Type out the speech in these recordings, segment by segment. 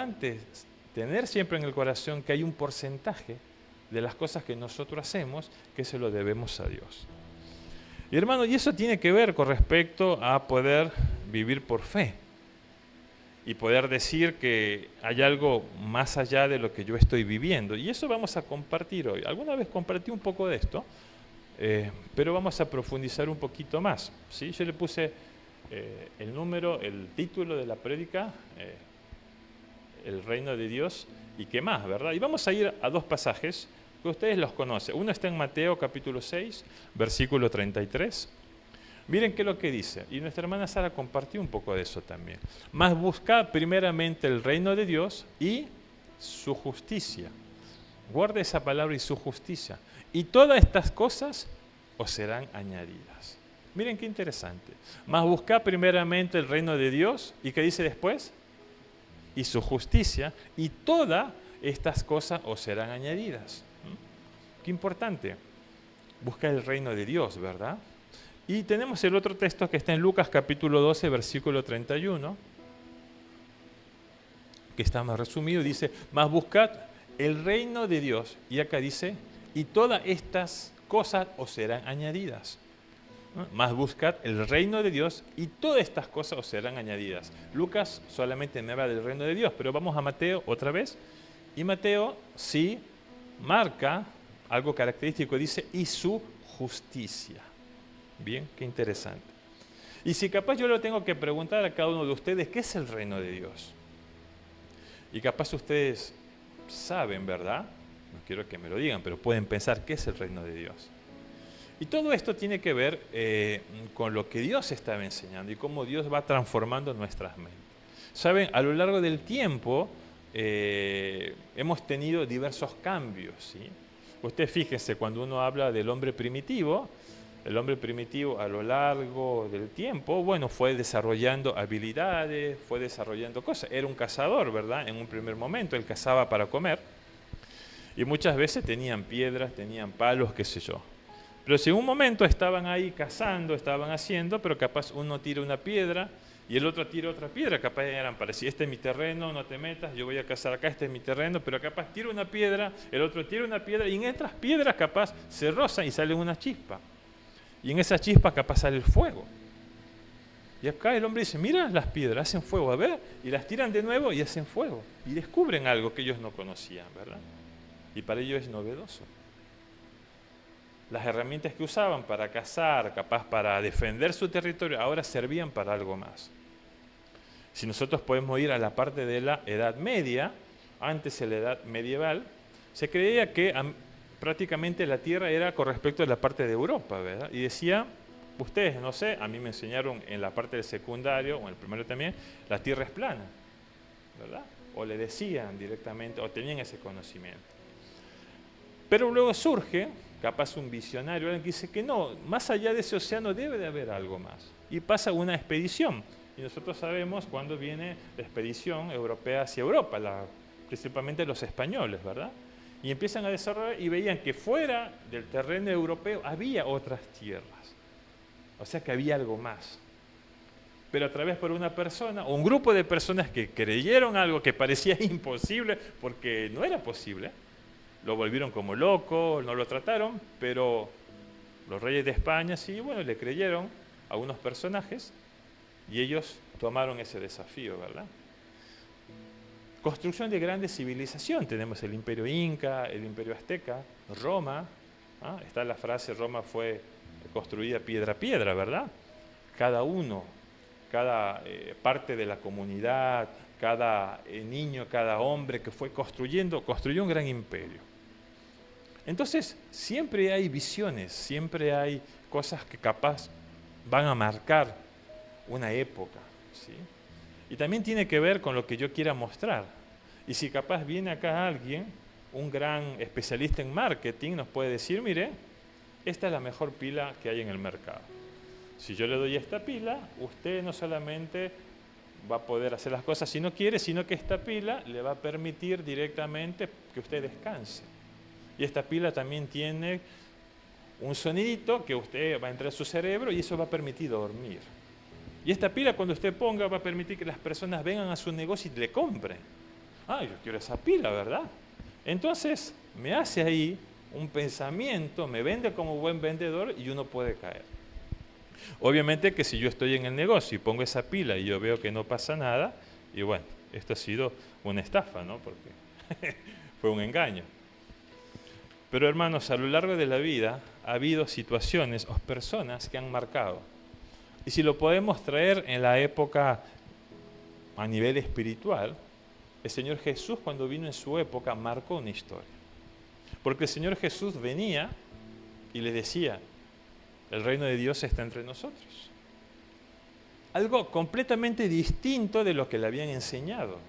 importante tener siempre en el corazón que hay un porcentaje de las cosas que nosotros hacemos que se lo debemos a Dios. Y hermano, y eso tiene que ver con respecto a poder vivir por fe y poder decir que hay algo más allá de lo que yo estoy viviendo. Y eso vamos a compartir hoy. Alguna vez compartí un poco de esto, pero vamos a profundizar un poquito más, ¿sí? Yo le puse el título de la prédica, el reino de Dios y qué más, ¿verdad? Y vamos a ir a dos pasajes que ustedes los conocen. Uno está en Mateo capítulo 6, versículo 33. Miren qué es lo que dice. Y nuestra hermana Sara compartió un poco de eso también. Mas buscad primeramente el reino de Dios y su justicia. Guarde esa palabra y su justicia. Y todas estas cosas os serán añadidas. Miren qué interesante. Mas buscad primeramente el reino de Dios. ¿Y qué dice después? Y su justicia. Y todas estas cosas os serán añadidas. Qué importante. Buscar el reino de Dios, ¿verdad? Y tenemos el otro texto que está en Lucas capítulo 12, versículo 31, que está más resumido, dice, mas buscad el reino de Dios, y acá dice, y todas estas cosas os serán añadidas. ¿No? Mas buscad el reino de Dios, y todas estas cosas os serán añadidas. Lucas solamente me habla del reino de Dios, pero vamos a Mateo otra vez, y Mateo sí marca algo característico, dice, y su justicia. Bien, qué interesante. Y si capaz yo lo tengo que preguntar a cada uno de ustedes, ¿qué es el reino de Dios? Y capaz ustedes saben, ¿verdad? No quiero que me lo digan, pero pueden pensar, ¿qué es el reino de Dios? Y todo esto tiene que ver con lo que Dios estaba enseñando y cómo Dios va transformando nuestras mentes. Saben, a lo largo del tiempo hemos tenido diversos cambios, ¿sí? Ustedes fíjense, cuando uno habla del hombre primitivo, el hombre primitivo a lo largo del tiempo, bueno, fue desarrollando habilidades, fue desarrollando cosas. Era un cazador, ¿verdad? En un primer momento, él cazaba para comer. Y muchas veces tenían piedras, tenían palos, qué sé yo. Pero si en un momento estaban ahí cazando, estaban haciendo, pero capaz uno tira una piedra y el otro tira otra piedra, capaz eran parecidos. Este es mi terreno, no te metas, yo voy a cazar acá, este es mi terreno, pero capaz tira una piedra, el otro tira una piedra, y en estas piedras capaz se rozan y salen una chispa. Y en esa chispa capaz sale el fuego. Y acá el hombre dice, mira las piedras, hacen fuego, a ver, y las tiran de nuevo y hacen fuego. Y descubren algo que ellos no conocían, ¿verdad? Y para ellos es novedoso. Las herramientas que usaban para cazar, capaz para defender su territorio, ahora servían para algo más. Si nosotros podemos ir a la parte de la Edad Media, antes de la Edad Medieval, se creía que prácticamente la Tierra era con respecto a la parte de Europa, ¿verdad? Y decía, ustedes, no sé, a mí me enseñaron en la parte del secundario, o en el primero también, la Tierra es plana, ¿verdad? O le decían directamente, o tenían ese conocimiento. Pero luego surge, capaz un visionario, alguien que dice que no, más allá de ese océano debe de haber algo más. Y pasa una expedición. Y nosotros sabemos cuándo viene la expedición europea hacia Europa, principalmente los españoles, ¿verdad? Y empiezan a desarrollar y veían que fuera del terreno europeo había otras tierras. O sea que había algo más. Pero a través por una persona, o un grupo de personas que creyeron algo que parecía imposible, porque no era posible, lo volvieron como loco, no lo trataron, pero los reyes de España sí, bueno, le creyeron a unos personajes y ellos tomaron ese desafío, ¿verdad? Construcción de grandes civilizaciones. Tenemos el Imperio Inca, el Imperio Azteca, Roma. ¿Ah? Está la frase, Roma fue construida piedra a piedra, ¿verdad? Cada uno, cada parte de la comunidad, cada niño, cada hombre que fue construyó un gran imperio. Entonces, siempre hay visiones, siempre hay cosas que capaz van a marcar una época, ¿sí? Y también tiene que ver con lo que yo quiera mostrar. Y si capaz viene acá alguien, un gran especialista en marketing, nos puede decir, mire, esta es la mejor pila que hay en el mercado. Si yo le doy esta pila, usted no solamente va a poder hacer las cosas si no quiere, sino que esta pila le va a permitir directamente que usted descanse. Y esta pila también tiene un sonidito que usted va a entrar a su cerebro y eso va a permitir dormir. Y esta pila cuando usted ponga va a permitir que las personas vengan a su negocio y le compren. Ah, yo quiero esa pila, ¿verdad? Entonces me hace ahí un pensamiento, me vende como buen vendedor y uno puede caer. Obviamente que si yo estoy en el negocio y pongo esa pila y yo veo que no pasa nada, y bueno, esto ha sido una estafa, ¿no? Porque fue un engaño. Pero hermanos, a lo largo de la vida ha habido situaciones o personas que han marcado. Y si lo podemos traer en la época a nivel espiritual, el Señor Jesús cuando vino en su época marcó una historia. Porque el Señor Jesús venía y le decía, el reino de Dios está entre nosotros. Algo completamente distinto de lo que le habían enseñado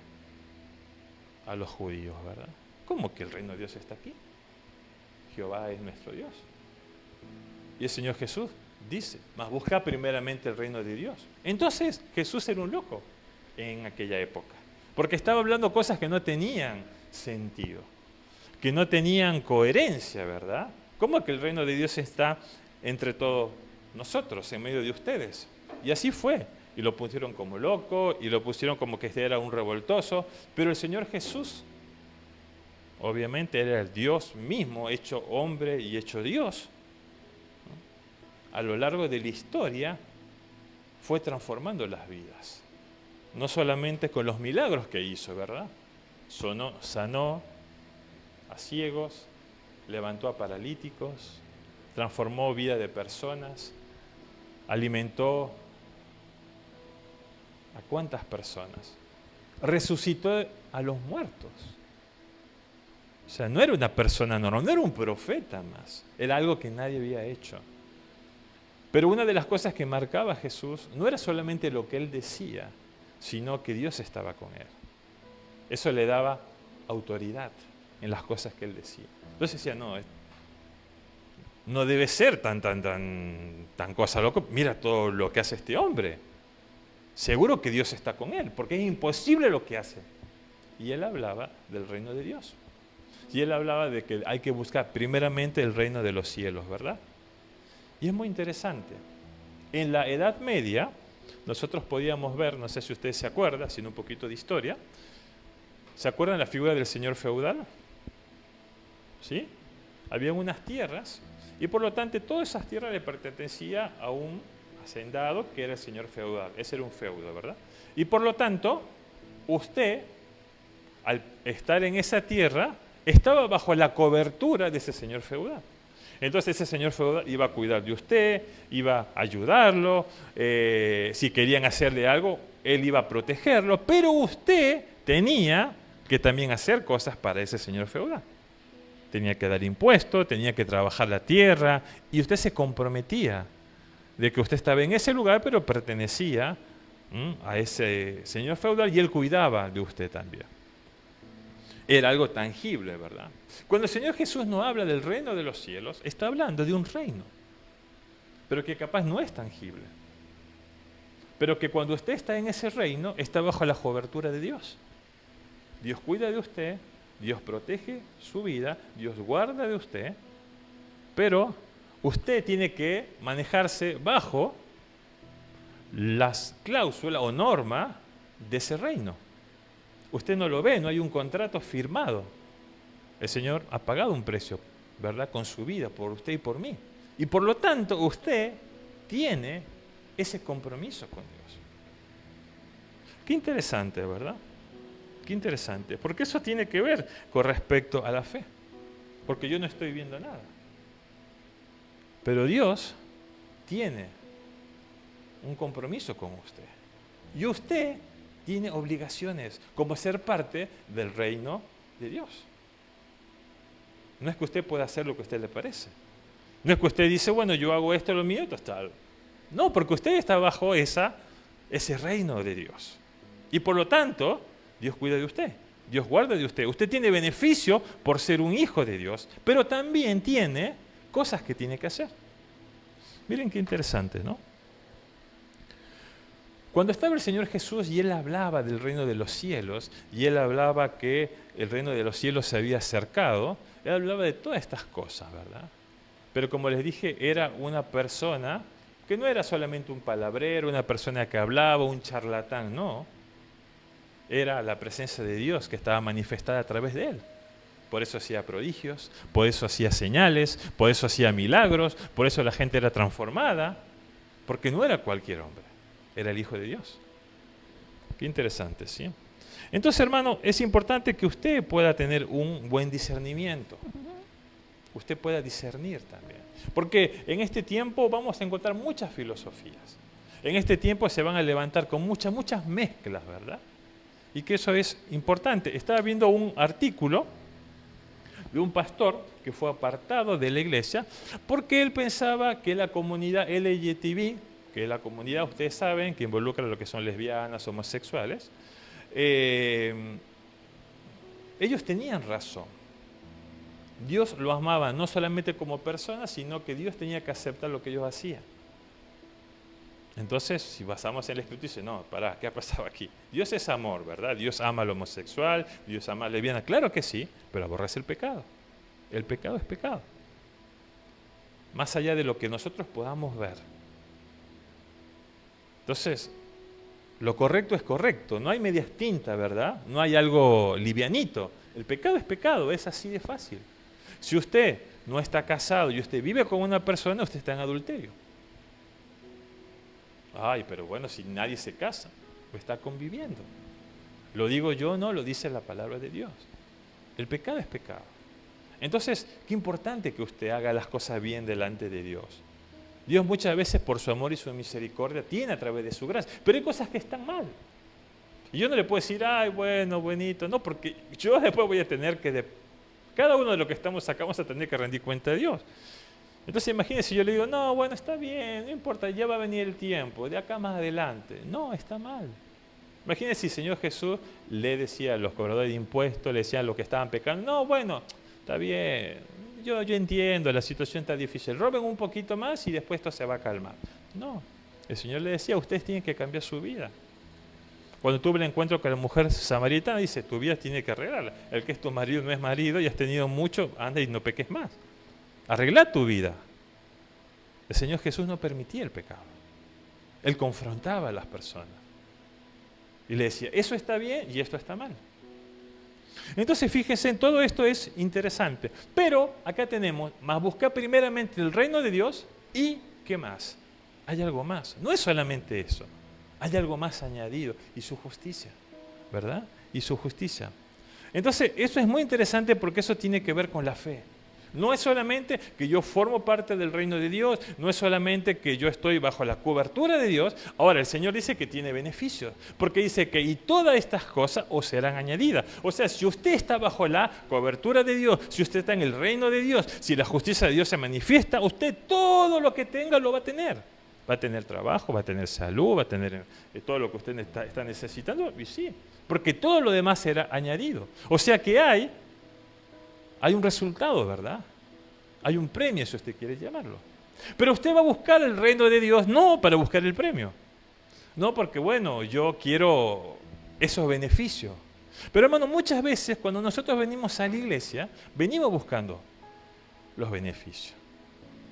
a los judíos, ¿verdad? ¿Cómo que el reino de Dios está aquí? Jehová es nuestro Dios. Y el Señor Jesús dice, mas busca primeramente el reino de Dios. Entonces Jesús era un loco en aquella época, porque estaba hablando cosas que no tenían sentido, que no tenían coherencia, ¿verdad? ¿Cómo que el reino de Dios está entre todos nosotros, en medio de ustedes? Y así fue. Y lo pusieron como loco, y lo pusieron como que era un revoltoso, pero el Señor Jesús, obviamente, era el Dios mismo, hecho hombre y hecho Dios. A lo largo de la historia fue transformando las vidas. No solamente con los milagros que hizo, ¿verdad? Sanó a ciegos, levantó a paralíticos, transformó vida de personas, alimentó a cuántas personas, resucitó a los muertos. O sea, no era una persona normal, no era un profeta más, era algo que nadie había hecho. Pero una de las cosas que marcaba a Jesús no era solamente lo que él decía, sino que Dios estaba con él. Eso le daba autoridad en las cosas que él decía. Entonces decía, no debe ser tan cosa loca. Mira todo lo que hace este hombre. Seguro que Dios está con él, porque es imposible lo que hace. Y él hablaba del reino de Dios. Y él hablaba de que hay que buscar primeramente el reino de los cielos, ¿verdad? Y es muy interesante. En la Edad Media, nosotros podíamos ver, no sé si ustedes se acuerdan, sino un poquito de historia, ¿se acuerdan la figura del señor feudal? ¿Sí? Había unas tierras, y por lo tanto todas esas tierras le pertenecían a un hacendado que era el señor feudal. Ese era un feudo, ¿verdad? Y por lo tanto, usted, al estar en esa tierra, estaba bajo la cobertura de ese señor feudal. Entonces ese señor feudal iba a cuidar de usted, iba a ayudarlo, si querían hacerle algo, él iba a protegerlo, pero usted tenía que también hacer cosas para ese señor feudal. Tenía que dar impuestos, tenía que trabajar la tierra, y usted se comprometía de que usted estaba en ese lugar, pero pertenecía a ese señor feudal y él cuidaba de usted también. Era algo tangible, ¿verdad? Cuando el Señor Jesús no habla del reino de los cielos, está hablando de un reino, pero que capaz no es tangible. Pero que cuando usted está en ese reino, está bajo la cobertura de Dios. Dios cuida de usted, Dios protege su vida, Dios guarda de usted, pero usted tiene que manejarse bajo las cláusulas o normas de ese reino. Usted no lo ve, no hay un contrato firmado. El Señor ha pagado un precio, ¿verdad?, con su vida por usted y por mí. Y por lo tanto, usted tiene ese compromiso con Dios. Qué interesante, ¿verdad? Qué interesante. Porque eso tiene que ver con respecto a la fe. Porque yo no estoy viendo nada. Pero Dios tiene un compromiso con usted. Y usted tiene obligaciones, como ser parte del reino de Dios. No es que usted pueda hacer lo que a usted le parece. No es que usted dice, bueno, yo hago esto, lo mío, esto está. No, porque usted está bajo ese reino de Dios. Y por lo tanto, Dios cuida de usted, Dios guarda de usted. Usted tiene beneficio por ser un hijo de Dios, pero también tiene cosas que tiene que hacer. Miren qué interesante, ¿no? Cuando estaba el Señor Jesús y Él hablaba del reino de los cielos, y Él hablaba que el reino de los cielos se había acercado, Él hablaba de todas estas cosas, ¿verdad? Pero como les dije, era una persona que no era solamente un palabrero, una persona que hablaba, un charlatán, no. era la presencia de Dios que estaba manifestada a través de él. Por eso hacía prodigios, por eso hacía señales, por eso hacía milagros, por eso la gente era transformada, porque no era cualquier hombre, era el Hijo de Dios. Qué interesante, ¿sí? Entonces, hermano, es importante que usted pueda tener un buen discernimiento. Usted pueda discernir también. Porque en este tiempo vamos a encontrar muchas filosofías. En este tiempo se van a levantar con muchas mezclas, ¿verdad? Y que eso es importante. Estaba viendo un artículo de un pastor que fue apartado de la iglesia porque él pensaba que la comunidad LGTB, que es la comunidad, ustedes saben, que involucra lo que son lesbianas, homosexuales, ellos tenían razón. Dios lo amaba no solamente como persona, sino que Dios tenía que aceptar lo que ellos hacían. Entonces, si basamos en el Espíritu, dice, no, pará, ¿qué ha pasado aquí? Dios es amor, ¿verdad? Dios ama al homosexual, Dios ama a la lesbiana. Claro que sí, pero aborrece el pecado. El pecado es pecado. Más allá de lo que nosotros podamos ver. Entonces, lo correcto es correcto. No hay medias tintas, ¿verdad? No hay algo livianito. El pecado es pecado, es así de fácil. Si usted no está casado y usted vive con una persona, usted está en adulterio. Ay, pero bueno, si nadie se casa, o está conviviendo. Lo digo yo, no, lo dice la palabra de Dios. El pecado es pecado. Entonces, qué importante que usted haga las cosas bien delante de Dios. Dios muchas veces por su amor y su misericordia tiene a través de su gracia, pero hay cosas que están mal. Y yo no le puedo decir, ay, bueno, buenito, no, porque yo después voy a tener que, cada uno de los que estamos acá vamos a tener que rendir cuenta de Dios. Entonces imagínense, yo le digo, no, bueno, está bien, no importa, ya va a venir el tiempo, de acá más adelante. No, está mal. Imagínense si el Señor Jesús le decía a los cobradores de impuestos, le decían a los que estaban pecando, no, bueno, está bien, yo entiendo, la situación está difícil, roben un poquito más y después esto se va a calmar. No, el Señor le decía, ustedes tienen que cambiar su vida. Cuando tuve el encuentro con la mujer samaritana, dice, tu vida tiene que arreglarla. El que es tu marido no es marido y has tenido mucho, anda y no peques más. Arregla tu vida. El Señor Jesús no permitía el pecado. Él confrontaba a las personas. Y le decía, eso está bien y esto está mal. Entonces, fíjense, en todo esto es interesante. Pero acá tenemos, más buscar primeramente el reino de Dios y, ¿qué más? Hay algo más. No es solamente eso. Hay algo más añadido. Y su justicia, ¿verdad? Y su justicia. Entonces, eso es muy interesante porque eso tiene que ver con la fe. No es solamente que yo formo parte del reino de Dios, no es solamente que yo estoy bajo la cobertura de Dios. Ahora, el Señor dice que tiene beneficios, porque dice que y todas estas cosas os serán añadidas. O sea, si usted está bajo la cobertura de Dios, si usted está en el reino de Dios, si la justicia de Dios se manifiesta, usted todo lo que tenga lo va a tener. Va a tener trabajo, va a tener salud, va a tener todo lo que usted está necesitando, y sí, porque todo lo demás será añadido. O sea que hay un resultado, ¿verdad? Hay un premio, si usted quiere llamarlo. Pero usted va a buscar el reino de Dios no para buscar el premio. No porque, bueno, yo quiero esos beneficios. Pero hermano, muchas veces cuando nosotros venimos a la iglesia, venimos buscando los beneficios.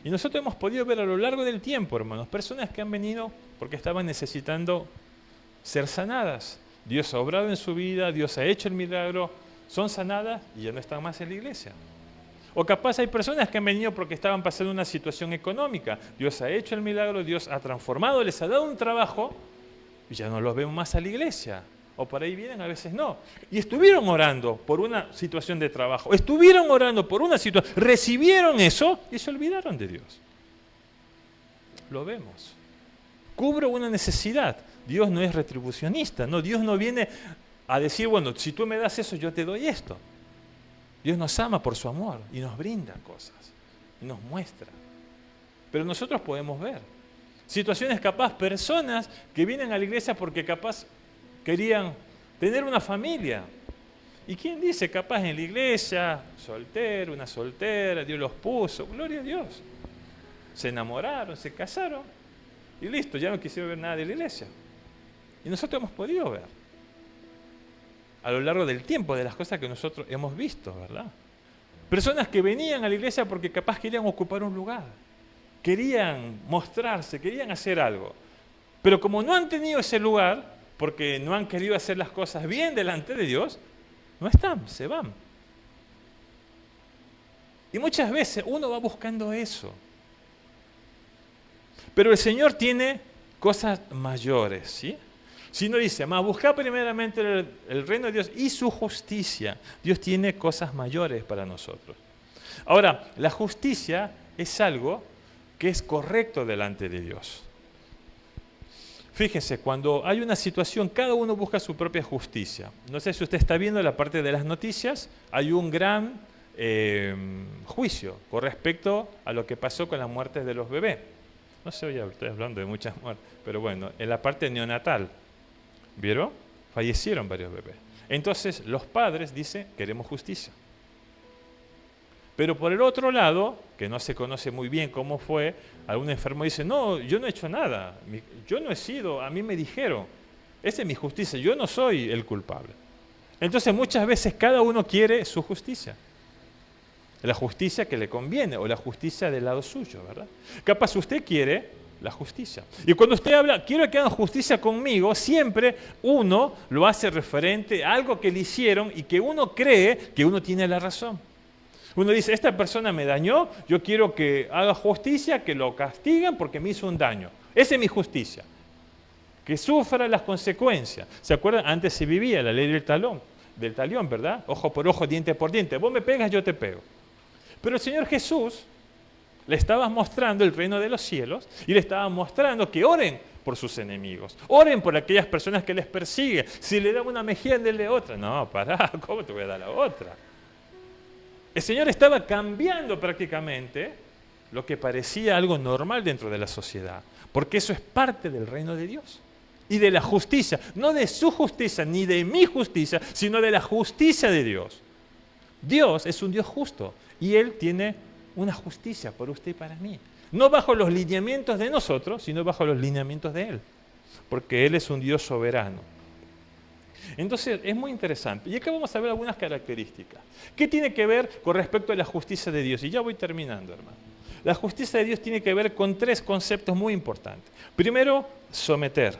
Y nosotros hemos podido ver a lo largo del tiempo, hermanos, personas que han venido porque estaban necesitando ser sanadas. Dios ha obrado en su vida, Dios ha hecho el milagro, son sanadas y ya no están más en la iglesia. O capaz hay personas que han venido porque estaban pasando una situación económica. Dios ha hecho el milagro, Dios ha transformado, les ha dado un trabajo y ya no los vemos más a la iglesia. O por ahí vienen, a veces no. Y estuvieron orando por una situación de trabajo, estuvieron orando por una situación, recibieron eso y se olvidaron de Dios. Lo vemos. Cubro una necesidad. Dios no es retribucionista, no, Dios no viene a decir, bueno, si tú me das eso, yo te doy esto. Dios nos ama por su amor y nos brinda cosas, y nos muestra. Pero nosotros podemos ver situaciones capaz, personas que vienen a la iglesia porque capaz querían tener una familia. ¿Y quién dice capaz en la iglesia, soltero, una soltera, Dios los puso, gloria a Dios. Se enamoraron, se casaron y listo, ya no quisieron ver nada de la iglesia. Y nosotros hemos podido ver a lo largo del tiempo de las cosas que nosotros hemos visto, ¿verdad? Personas que venían a la iglesia porque capaz querían ocupar un lugar, querían mostrarse, querían hacer algo. Pero como no han tenido ese lugar, porque no han querido hacer las cosas bien delante de Dios, no están, se van. Y muchas veces uno va buscando eso. Pero el Señor tiene cosas mayores, ¿sí? Si uno dice, más buscar primeramente el reino de Dios y su justicia, Dios tiene cosas mayores para nosotros. Ahora, la justicia es algo que es correcto delante de Dios. Fíjense, cuando hay una situación, cada uno busca su propia justicia. No sé si usted está viendo la parte de las noticias, hay un gran juicio con respecto a lo que pasó con la muerte de los bebés. No sé, hoy estoy hablando de muchas muertes, pero bueno, en la parte neonatal, ¿vieron? Fallecieron varios bebés. Entonces los padres dicen, queremos justicia. Pero por el otro lado, que no se conoce muy bien cómo fue, algún enfermo dice, no, yo no he hecho nada, yo no he sido, a mí me dijeron, esa es mi justicia, yo no soy el culpable. Entonces muchas veces cada uno quiere su justicia. La justicia que le conviene o la justicia del lado suyo, ¿verdad? Capaz usted quiere la justicia. Y cuando usted habla, quiero que hagan justicia conmigo, siempre uno lo hace referente a algo que le hicieron y que uno cree que uno tiene la razón. Uno dice, esta persona me dañó, yo quiero que haga justicia, que lo castiguen porque me hizo un daño. Esa es mi justicia. Que sufra las consecuencias. ¿Se acuerdan? Antes se vivía la ley del talión, ¿verdad? Ojo por ojo, diente por diente. Vos me pegas, yo te pego. Pero el Señor Jesús le estaba mostrando el reino de los cielos y le estaba mostrando que oren por sus enemigos, oren por aquellas personas que les persiguen. Si le dan una mejilla, denle otra. No, pará, ¿cómo te voy a dar la otra? El Señor estaba cambiando prácticamente lo que parecía algo normal dentro de la sociedad, porque eso es parte del reino de Dios y de la justicia, no de su justicia ni de mi justicia, sino de la justicia de Dios. Dios es un Dios justo y Él tiene una justicia por usted y para mí. No bajo los lineamientos de nosotros, sino bajo los lineamientos de Él, porque Él es un Dios soberano. Entonces es muy interesante. Y acá vamos a ver algunas características. ¿Qué tiene que ver con respecto a la justicia de Dios? Y ya voy terminando, hermano. La justicia de Dios tiene que ver con tres conceptos muy importantes. Primero, someter.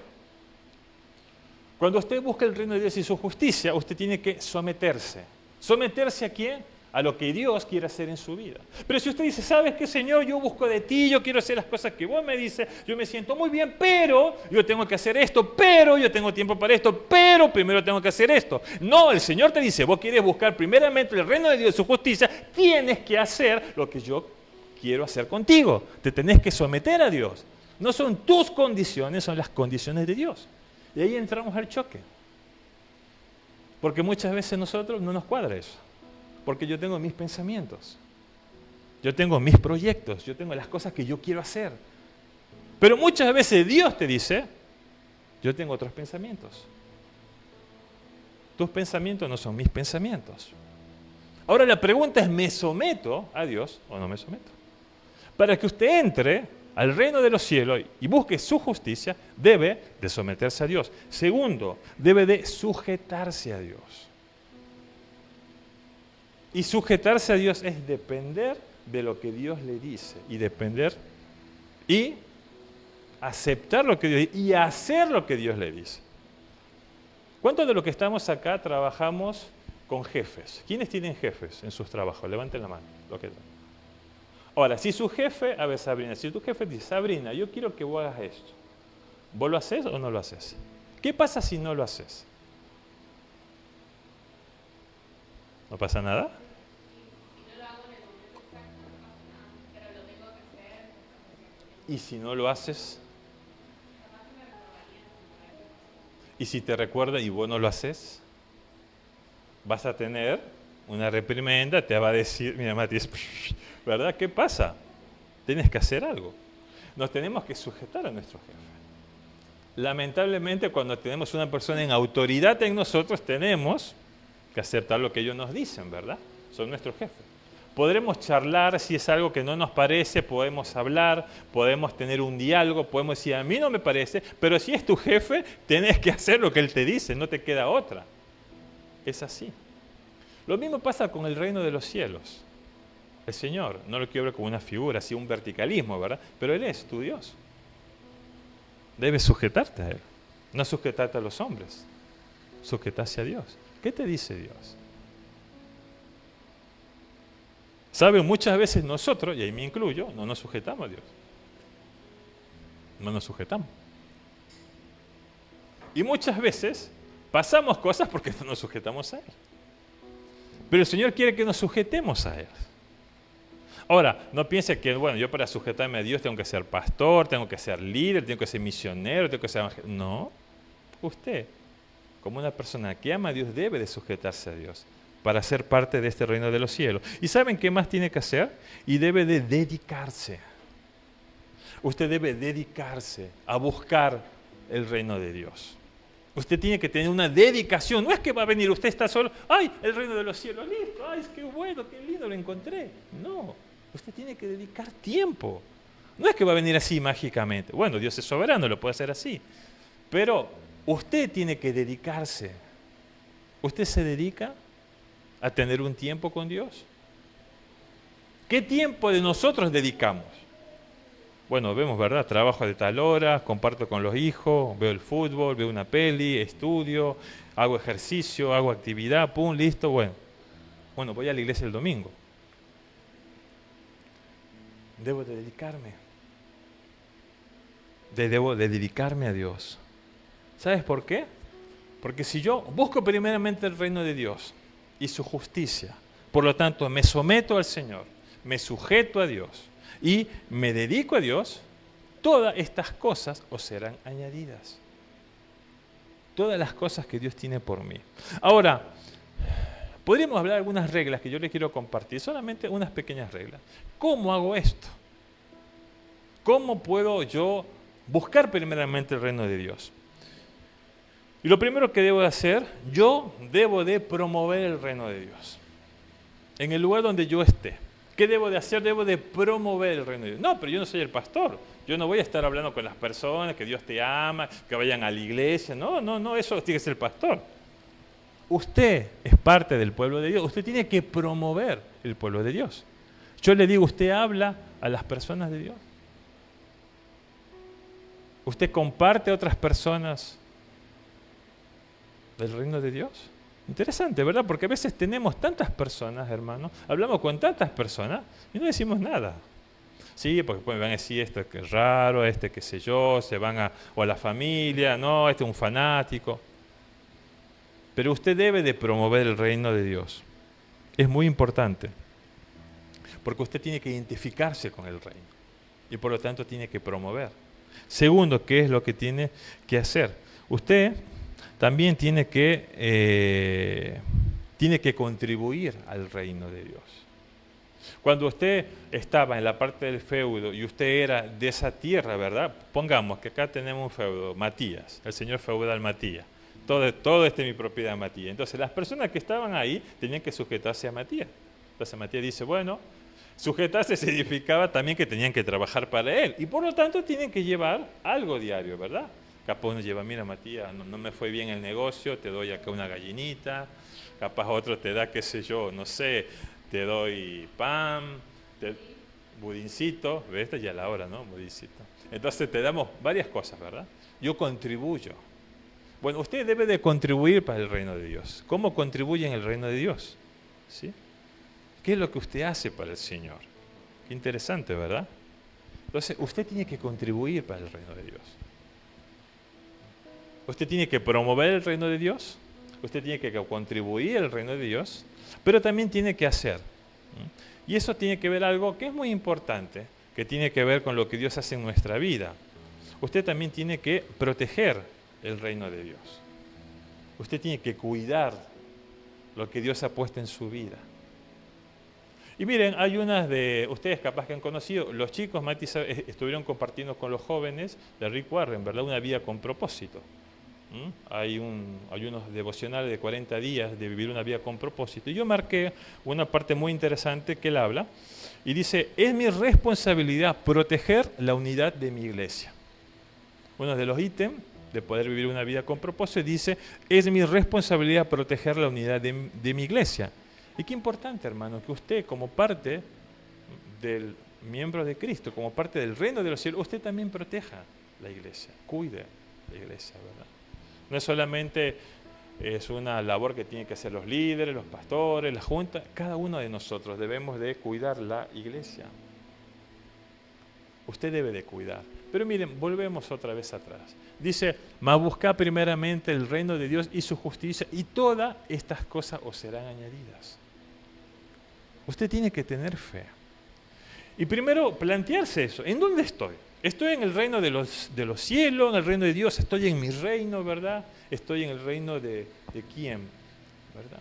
Cuando usted busca el reino de Dios y su justicia, usted tiene que someterse. ¿Someterse a quién? A lo que Dios quiere hacer en su vida. Pero si usted dice, ¿sabes qué, Señor? Yo busco de ti, yo quiero hacer las cosas que vos me dices, yo me siento muy bien, pero yo tengo que hacer esto, pero yo tengo tiempo para esto, pero primero tengo que hacer esto. No, el Señor te dice, vos quieres buscar primeramente el reino de Dios y su justicia, tienes que hacer lo que yo quiero hacer contigo. Te tenés que someter a Dios. No son tus condiciones, son las condiciones de Dios. Y ahí entramos al choque. Porque muchas veces nosotros no nos cuadra eso. Porque yo tengo mis pensamientos, yo tengo mis proyectos, yo tengo las cosas que yo quiero hacer. Pero muchas veces Dios te dice, yo tengo otros pensamientos. Tus pensamientos no son mis pensamientos. Ahora la pregunta es, ¿me someto a Dios o no me someto? Para que usted entre al reino de los cielos y busque su justicia, debe de someterse a Dios. Segundo, debe de sujetarse a Dios. Y sujetarse a Dios es depender de lo que Dios le dice y depender y aceptar lo que Dios dice y hacer lo que Dios le dice. ¿Cuántos de los que estamos acá trabajamos con jefes? ¿Quiénes tienen jefes en sus trabajos? Levanten la mano. Ahora, si su jefe, a ver Sabrina, si tu jefe dice, Sabrina, yo quiero que vos hagas esto, ¿vos lo haces o no lo haces? ¿Qué pasa si no lo haces? ¿No pasa nada? ¿Y si no lo haces? ¿Y si te recuerda y vos no lo haces? Vas a tener una reprimenda, te va a decir, mira Matías, ¿verdad? ¿Qué pasa? Tienes que hacer algo. Nos tenemos que sujetar a nuestro jefe. Lamentablemente, cuando tenemos una persona en autoridad en nosotros, tenemos que aceptar lo que ellos nos dicen, ¿verdad? Son nuestros jefes. Podremos charlar si es algo que no nos parece, podemos hablar, podemos tener un diálogo, podemos decir, a mí no me parece, pero si es tu jefe, tenés que hacer lo que él te dice, no te queda otra. Es así. Lo mismo pasa con el reino de los cielos. El Señor, no lo quiero ver como una figura, así un verticalismo, ¿verdad? Pero Él es tu Dios. Debes sujetarte a Él. No sujetarte a los hombres, sujetarse a Dios. ¿Qué te dice Dios? ¿Saben? Muchas veces nosotros, y ahí me incluyo, no nos sujetamos a Dios. No nos sujetamos. Y muchas veces pasamos cosas porque no nos sujetamos a Él. Pero el Señor quiere que nos sujetemos a Él. Ahora, no piense que, bueno, yo para sujetarme a Dios tengo que ser pastor, tengo que ser líder, tengo que ser misionero, tengo que ser evangelista. No, usted, como una persona que ama a Dios, debe de sujetarse a Dios para ser parte de este reino de los cielos. ¿Y saben qué más tiene que hacer? Y debe de dedicarse. Usted debe dedicarse a buscar el reino de Dios. Usted tiene que tener una dedicación. No es que va a venir, usted está solo, ¡ay, el reino de los cielos! ¡Listo! ¡Ay, qué bueno, qué lindo, lo encontré! No, usted tiene que dedicar tiempo. No es que va a venir así mágicamente. Bueno, Dios es soberano, lo puede hacer así. Pero usted tiene que dedicarse. ¿Usted se dedica a tener un tiempo con Dios? ¿Qué tiempo de nosotros dedicamos? Bueno, vemos, ¿verdad? Trabajo de tal hora, comparto con los hijos, veo el fútbol, veo una peli, estudio, hago ejercicio, hago actividad, pum, listo, bueno. Bueno, voy a la iglesia el domingo. Debo de dedicarme. Debo de dedicarme a Dios. ¿Sabes por qué? Porque si yo busco primeramente el reino de Dios y su justicia, por lo tanto me someto al Señor, me sujeto a Dios, y me dedico a Dios, todas estas cosas os serán añadidas. Todas las cosas que Dios tiene por mí. Ahora, podríamos hablar de algunas reglas que yo les quiero compartir, solamente unas pequeñas reglas. ¿Cómo hago esto? ¿Cómo puedo yo buscar primeramente el reino de Dios? Y lo primero que debo de hacer, yo debo de promover el reino de Dios. En el lugar donde yo esté. ¿Qué debo de hacer? Debo de promover el reino de Dios. No, pero yo no soy el pastor. Yo no voy a estar hablando con las personas, que Dios te ama, que vayan a la iglesia. No, eso tiene que ser el pastor. Usted es parte del pueblo de Dios. Usted tiene que promover el pueblo de Dios. Yo le digo, usted habla a las personas de Dios. Usted comparte a otras personas del reino de Dios. Interesante, ¿verdad? Porque a veces tenemos tantas personas, hermanos, hablamos con tantas personas y no decimos nada. Sí, porque pues van a decir esto que es raro, este qué sé yo, se van o a la familia, no, este es un fanático. Pero usted debe de promover el reino de Dios. Es muy importante, porque usted tiene que identificarse con el reino y por lo tanto tiene que promover. Segundo, ¿qué es lo que tiene que hacer? Usted también tiene que contribuir al reino de Dios. Cuando usted estaba en la parte del feudo y usted era de esa tierra, ¿verdad? Pongamos que acá tenemos un feudo, Matías, el señor feudal Matías. Todo esto es mi propiedad, Matías. Entonces las personas que estaban ahí tenían que sujetarse a Matías. Entonces Matías dice, bueno, sujetarse significaba también que tenían que trabajar para él. Y por lo tanto tienen que llevar algo diario, ¿verdad? Capaz uno lleva, mira Matías, no me fue bien el negocio, te doy acá una gallinita. Capaz otro te da, qué sé yo, no sé, te doy pan, budincito, ¿ves? Esta ya es la hora, ¿no? Budincito. Entonces te damos varias cosas, ¿verdad? Yo contribuyo. Bueno, usted debe de contribuir para el reino de Dios. ¿Cómo contribuye en el reino de Dios? ¿Sí? ¿Qué es lo que usted hace para el Señor? Qué interesante, ¿verdad? Entonces, usted tiene que contribuir para el reino de Dios. Usted tiene que promover el reino de Dios, usted tiene que contribuir al reino de Dios, pero también tiene que hacer. Y eso tiene que ver algo que es muy importante, que tiene que ver con lo que Dios hace en nuestra vida. Usted también tiene que proteger el reino de Dios. Usted tiene que cuidar lo que Dios ha puesto en su vida. Y miren, hay unas de ustedes capaz que han conocido, los chicos, Mati, estuvieron compartiendo con los jóvenes de Rick Warren, ¿verdad? Una vida con propósito. Hay unos devocionales de 40 días de vivir una vida con propósito. Y yo marqué una parte muy interesante que él habla y dice, es mi responsabilidad proteger la unidad de mi iglesia. Uno de los ítems de poder vivir una vida con propósito dice, es mi responsabilidad proteger la unidad de mi iglesia. Y qué importante, hermano, que usted como parte del miembro de Cristo, como parte del reino de los cielos, usted también proteja la iglesia, cuide la iglesia, ¿verdad? No es solamente es una labor que tienen que hacer los líderes, los pastores, la junta. Cada uno de nosotros debemos de cuidar la iglesia. Usted debe de cuidar. Pero miren, volvemos otra vez atrás. Dice, mas buscad primeramente el reino de Dios y su justicia, y todas estas cosas os serán añadidas. Usted tiene que tener fe. Y primero plantearse eso. ¿En dónde estoy? Estoy en el reino de los cielos, en el reino de Dios, estoy en mi reino, ¿verdad? Estoy en el reino de quién, ¿verdad?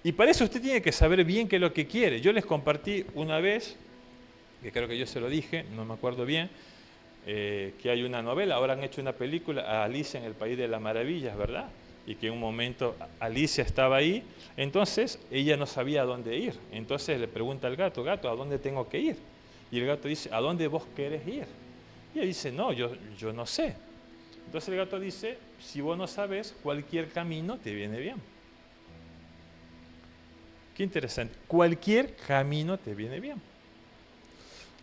Y para eso usted tiene que saber bien qué es lo que quiere. Yo les compartí una vez, que creo que yo se lo dije, no me acuerdo bien, que hay una novela, ahora han hecho una película, Alicia en el País de las Maravillas, ¿verdad? Y que en un momento Alicia estaba ahí, entonces ella no sabía a dónde ir. Entonces le pregunta al gato, gato, ¿a dónde tengo que ir? Y el gato dice, ¿a dónde vos querés ir? Y ella dice, no, yo no sé. Entonces el gato dice, si vos no sabes, cualquier camino te viene bien. Qué interesante, cualquier camino te viene bien.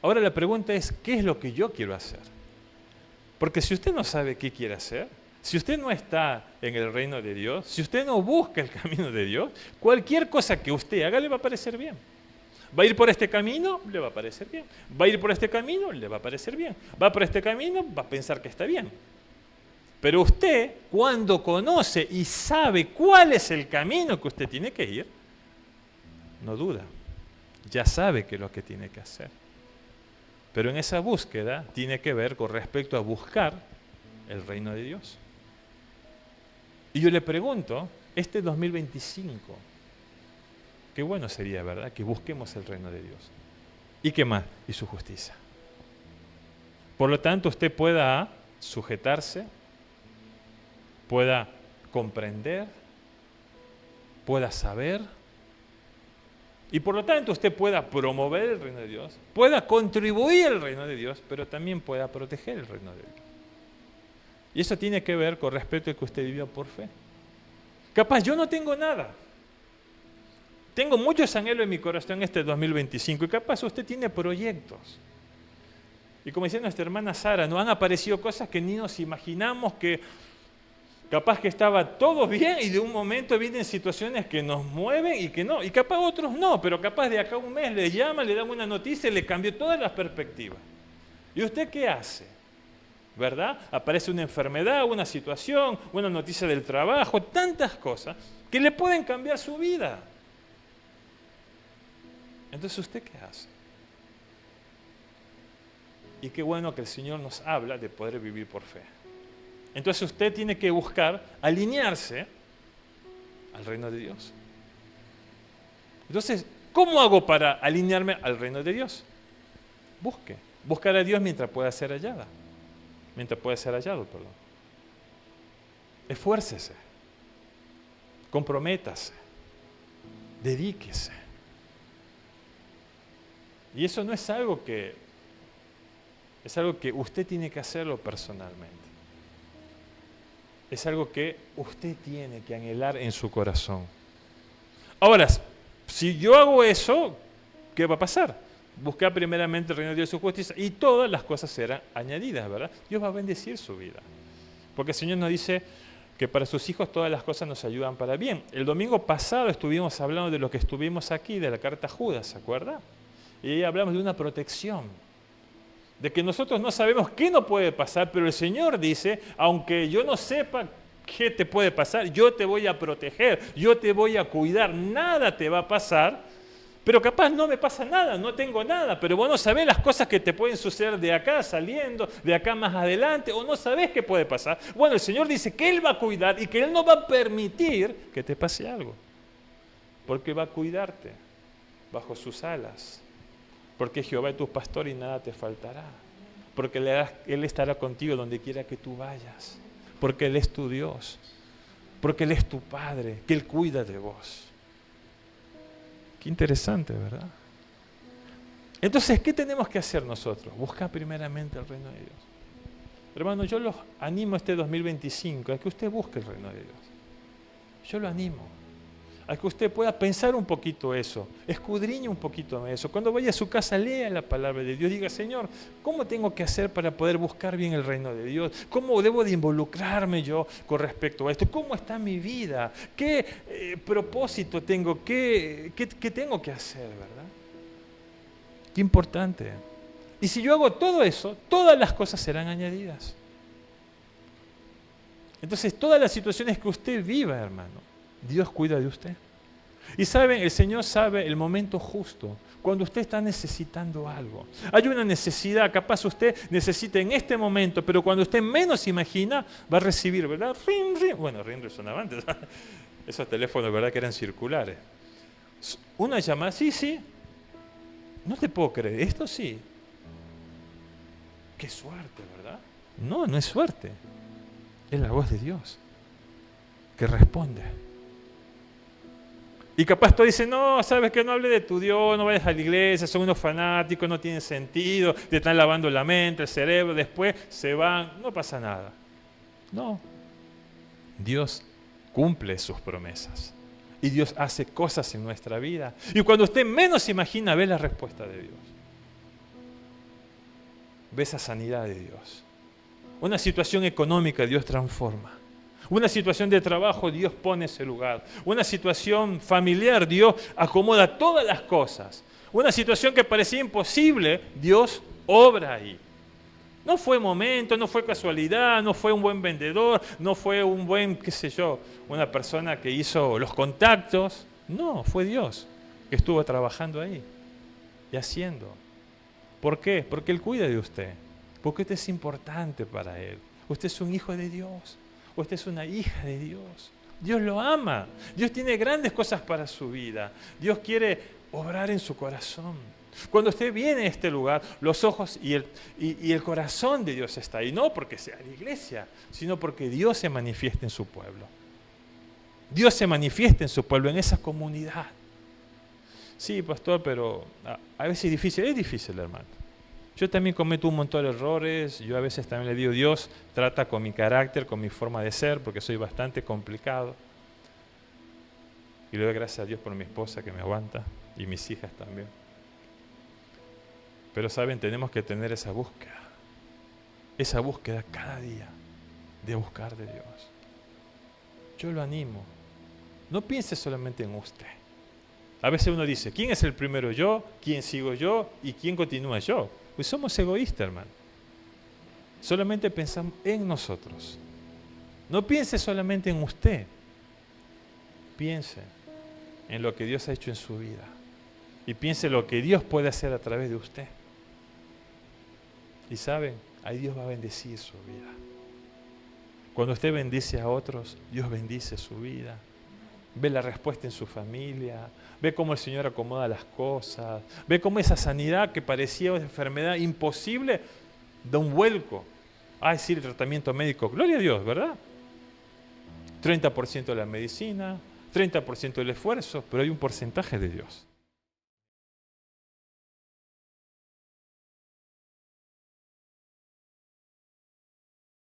Ahora la pregunta es, ¿qué es lo que yo quiero hacer? Porque si usted no sabe qué quiere hacer, si usted no está en el reino de Dios, si usted no busca el camino de Dios, cualquier cosa que usted haga le va a parecer bien. Va a ir por este camino, le va a parecer bien. Va a ir por este camino, le va a parecer bien. Va por este camino, va a pensar que está bien. Pero usted, cuando conoce y sabe cuál es el camino que usted tiene que ir, no duda. Ya sabe qué es lo que tiene que hacer. Pero en esa búsqueda tiene que ver con respecto a buscar el reino de Dios. Y yo le pregunto, este 2025, qué bueno sería, ¿verdad?, que busquemos el reino de Dios. ¿Y qué más? Y su justicia. Por lo tanto, usted pueda sujetarse, pueda comprender, pueda saber, y por lo tanto usted pueda promover el reino de Dios, pueda contribuir al reino de Dios, pero también pueda proteger el reino de Dios. Y eso tiene que ver con respecto a que usted vivió por fe. Capaz yo no tengo nada. Tengo muchos anhelos en mi corazón este 2025 y capaz usted tiene proyectos. Y como decía nuestra hermana Sara, nos han aparecido cosas que ni nos imaginamos, que capaz que estaba todo bien y de un momento vienen situaciones que nos mueven y que no. Y capaz otros no, pero capaz de acá a un mes le llama, le dan una noticia y le cambió todas las perspectivas. ¿Y usted qué hace? ¿Verdad? Aparece una enfermedad, una situación, una noticia del trabajo, tantas cosas que le pueden cambiar su vida. Entonces, ¿usted qué hace? Y qué bueno que el Señor nos habla de poder vivir por fe. Entonces usted tiene que buscar alinearse al reino de Dios. Entonces, ¿cómo hago para alinearme al reino de Dios? Busque. Buscar a Dios mientras pueda ser hallada. Mientras pueda ser hallado, perdón. Esfuércese. Comprométase. Dedíquese. Y eso no es algo que... Es algo que usted tiene que hacerlo personalmente. Es algo que usted tiene que anhelar en su corazón. Ahora, si yo hago eso, ¿qué va a pasar? Buscar primeramente el reino de Dios y su justicia y todas las cosas serán añadidas, ¿verdad? Dios va a bendecir su vida. Porque el Señor nos dice que para sus hijos todas las cosas nos ayudan para bien. El domingo pasado estuvimos hablando de lo que estuvimos aquí, de la carta a Judas, ¿se acuerda? Y ahí hablamos de una protección. De que nosotros no sabemos qué nos puede pasar, pero el Señor dice, aunque yo no sepa qué te puede pasar, yo te voy a proteger, yo te voy a cuidar, nada te va a pasar, pero capaz no me pasa nada, no tengo nada, pero vos no sabés las cosas que te pueden suceder de acá saliendo, de acá más adelante, o no sabés qué puede pasar. Bueno, el Señor dice que Él va a cuidar y que Él no va a permitir que te pase algo, porque va a cuidarte bajo sus alas. Porque Jehová es tu pastor y nada te faltará. Porque Él estará contigo donde quiera que tú vayas. Porque Él es tu Dios. Porque Él es tu Padre, que Él cuida de vos. Qué interesante, ¿verdad? Entonces, ¿qué tenemos que hacer nosotros? Buscar primeramente el reino de Dios. Hermano, yo los animo este 2025 a que usted busque el reino de Dios. Yo lo animo. a que usted pueda pensar un poquito eso, escudriñe un poquito eso. Cuando vaya a su casa, lea la palabra de Dios, diga, Señor, ¿cómo tengo que hacer para poder buscar bien el reino de Dios? ¿Cómo debo de involucrarme yo con respecto a esto? ¿Cómo está mi vida? ¿Qué propósito tengo? ¿Qué tengo que hacer, verdad? Qué importante. Y si yo hago todo eso, todas las cosas serán añadidas. Entonces, todas las situaciones que usted viva, hermano, Dios cuida de usted. Y saben, el Señor sabe el momento justo, cuando usted está necesitando algo. Hay una necesidad, capaz usted necesita en este momento, pero cuando usted menos imagina, va a recibir, ¿verdad? Ring, ring. Bueno, ring sonaba antes. Esos teléfonos, ¿verdad? Que eran circulares. Una llamada, sí. No te puedo creer, esto sí. Qué suerte, ¿verdad? No, no es suerte. Es la voz de Dios que responde. Y capaz tú dices, no, sabes que no hable de tu Dios, no vayas a la iglesia, son unos fanáticos, no tienen sentido, te están lavando la mente, el cerebro, después se van, no pasa nada. No, Dios cumple sus promesas y Dios hace cosas en nuestra vida. Y cuando usted menos imagina, ve la respuesta de Dios. Ve esa sanidad de Dios. Una situación económica Dios transforma. Una situación de trabajo Dios pone ese lugar. Una situación familiar Dios acomoda todas las cosas. Una situación que parecía imposible, Dios obra ahí. No fue momento, no fue casualidad, no fue un buen vendedor, no fue un buen, qué sé yo, una persona que hizo los contactos. No, fue Dios que estuvo trabajando ahí y haciendo. ¿Por qué? Porque Él cuida de usted. Porque usted es importante para Él. Usted es un hijo de Dios. Usted es una hija de Dios. Dios lo ama. Dios tiene grandes cosas para su vida. Dios quiere obrar en su corazón. Cuando usted viene a este lugar, los ojos y el corazón de Dios está ahí. No porque sea la iglesia, sino porque Dios se manifiesta en su pueblo. Dios se manifiesta en su pueblo, en esa comunidad. Sí, pastor, pero a veces es difícil, hermano. Yo también cometo un montón de errores, yo a veces también le digo, Dios trata con mi carácter, con mi forma de ser, porque soy bastante complicado. Y le doy gracias a Dios por mi esposa que me aguanta, y mis hijas también. Pero saben, tenemos que tener esa búsqueda cada día, de buscar de Dios. Yo lo animo, no piense solamente en usted. A veces uno dice, ¿quién es el primero yo? ¿Quién sigo yo? ¿Y quién continúa yo? Pues somos egoístas, hermano. Solamente pensamos en nosotros. No piense solamente en usted. Piense en lo que Dios ha hecho en su vida. Y piense lo que Dios puede hacer a través de usted. Y saben, ahí Dios va a bendecir su vida. Cuando usted bendice a otros, Dios bendice su vida. Ve la respuesta en su familia, ve cómo el Señor acomoda las cosas, ve cómo esa sanidad que parecía una enfermedad imposible da un vuelco. Sí, el tratamiento médico, gloria a Dios, ¿verdad? 30% de la medicina, 30% del esfuerzo, pero hay un porcentaje de Dios.